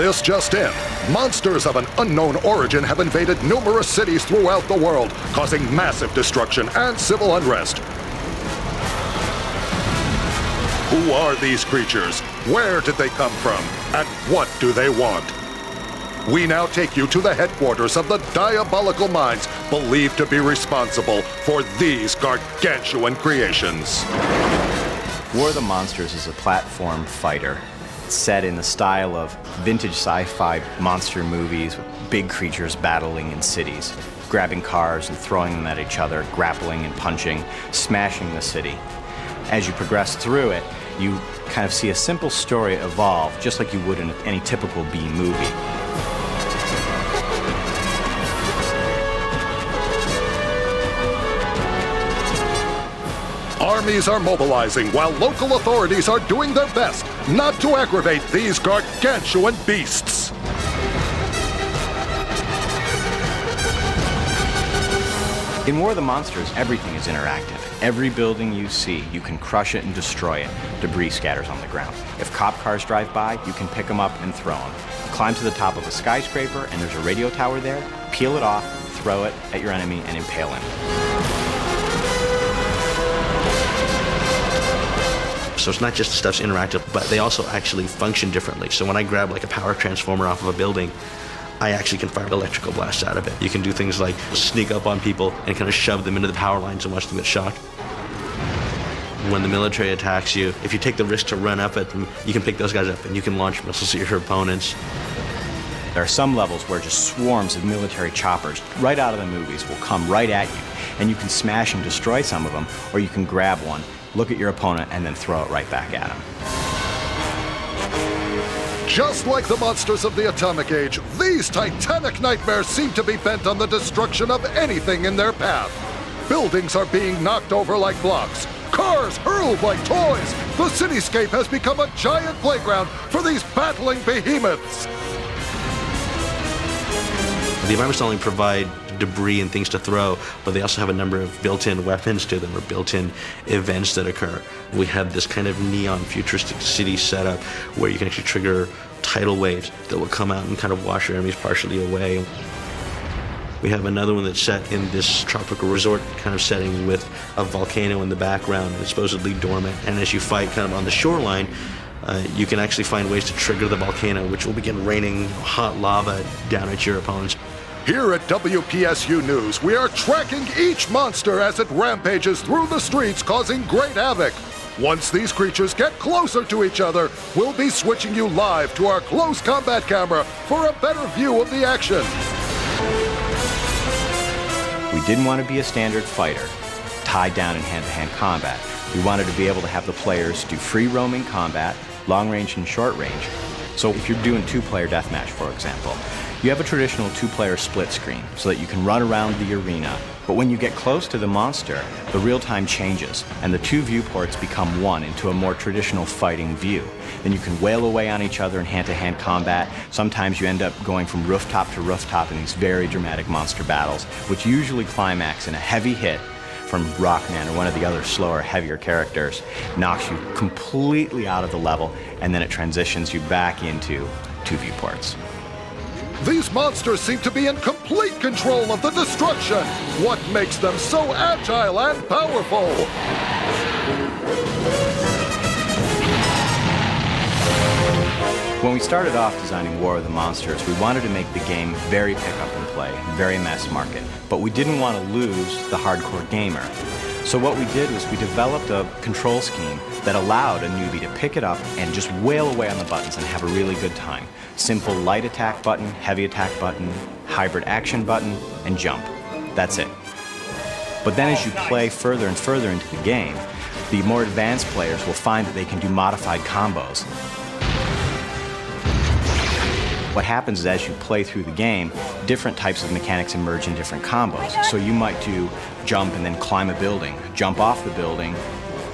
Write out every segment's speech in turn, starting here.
This just in. Monsters of an unknown origin have invaded numerous cities throughout the world, causing massive destruction and civil unrest. Who are these creatures? Where did they come from? And what do they want? We now take you to the headquarters of the diabolical minds believed to be responsible for these gargantuan creations. War of the Monsters is a platform fighter set in the style of vintage sci-fi monster movies with big creatures battling in cities, grabbing cars and throwing them at each other, grappling and punching, smashing the city. As you progress through it, you kind of see a simple story evolve, just like you would in any typical B movie. Armies are mobilizing while local authorities are doing their best not to aggravate these gargantuan beasts. In War of the Monsters, everything is interactive. Every building you see, you can crush it and destroy it. Debris scatters on the ground. If cop cars drive by, you can pick them up and throw them. Climb to the top of a skyscraper and there's a radio tower there, peel it off, throw it at your enemy and impale him. So it's not just the stuff's interactive, but they also actually function differently. So when I grab like a power transformer off of a building, I actually can fire electrical blasts out of it. You can do things like sneak up on people and kind of shove them into the power lines and watch them get shocked. When the military attacks you, if you take the risk to run up at them, you can pick those guys up and you can launch missiles at your opponents. There are some levels where just swarms of military choppers right out of the movies will come right at you, and you can smash and destroy some of them, or you can grab one, look at your opponent, and then throw it right back at him. Just like the monsters of the Atomic Age, these titanic nightmares seem to be bent on the destruction of anything in their path. Buildings are being knocked over like blocks. Cars hurled like toys. The cityscape has become a giant playground for these battling behemoths. The environments not only provide debris and things to throw, but they also have a number of built-in weapons to them or built-in events that occur. We have this kind of neon futuristic city setup where you can actually trigger tidal waves that will come out and kind of wash your enemies partially away. We have another one that's set in this tropical resort kind of setting with a volcano in the background that's supposedly dormant, and as you fight kind of on the shoreline, you can actually find ways to trigger the volcano, which will begin raining hot lava down at your opponents. Here at WPSU News, we are tracking each monster as it rampages through the streets, causing great havoc. Once these creatures get closer to each other, we'll be switching you live to our close combat camera for a better view of the action. We didn't want to be a standard fighter, tied down in hand-to-hand combat. We wanted to be able to have the players do free roaming combat, long range and short range. So if you're doing two-player deathmatch, for example, you have a traditional two-player split screen so that you can run around the arena. But when you get close to the monster, the real-time changes and the two viewports become one into a more traditional fighting view. Then you can wail away on each other in hand-to-hand combat. Sometimes you end up going from rooftop to rooftop in these very dramatic monster battles, which usually climax in a heavy hit from Rockman or one of the other slower, heavier characters, knocks you completely out of the level, and then it transitions you back into two viewports. These monsters seem to be in complete control of the destruction. What makes them so agile and powerful? When we started off designing War of the Monsters, we wanted to make the game very pick up and play, very mass market, but we didn't want to lose the hardcore gamer. So what we did was we developed a control scheme that allowed a newbie to pick it up and just wail away on the buttons and have a really good time. Simple light attack button, heavy attack button, hybrid action button, and jump. That's it. But then as you play further and further into the game, the more advanced players will find that they can do modified combos. What happens is as you play through the game, different types of mechanics emerge in different combos. So you might do jump and then climb a building, jump off the building,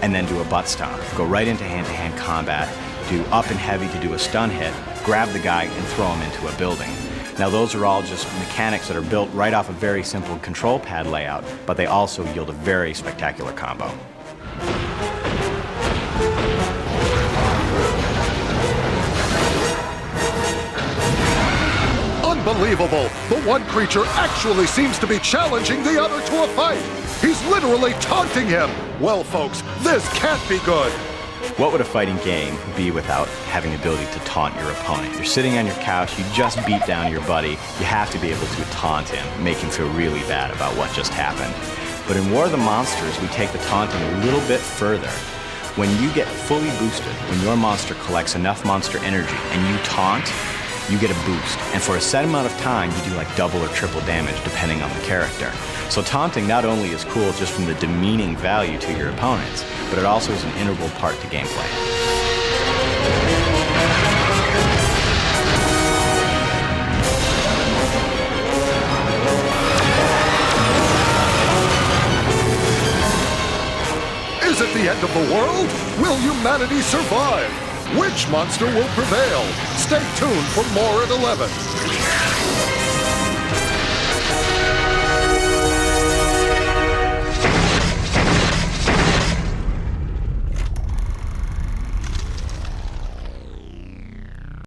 and then do a butt stomp. Go right into hand-to-hand combat, do up and heavy to do a stun hit, grab the guy and throw him into a building. Now those are all just mechanics that are built right off a very simple control pad layout, but they also yield a very spectacular combo. Unbelievable! The one creature actually seems to be challenging the other to a fight! He's literally taunting him! Well, folks, this can't be good! What would a fighting game be without having the ability to taunt your opponent? You're sitting on your couch, you just beat down your buddy, you have to be able to taunt him, make him feel really bad about what just happened. But in War of the Monsters, we take the taunting a little bit further. When you get fully boosted, when your monster collects enough monster energy and you taunt, you get a boost. And for a set amount of time, you do like double or triple damage depending on the character. So taunting not only is cool just from the demeaning value to your opponents, but it also is an integral part to gameplay. Is it the end of the world? Will humanity survive? Which monster will prevail? Stay tuned for more at 11.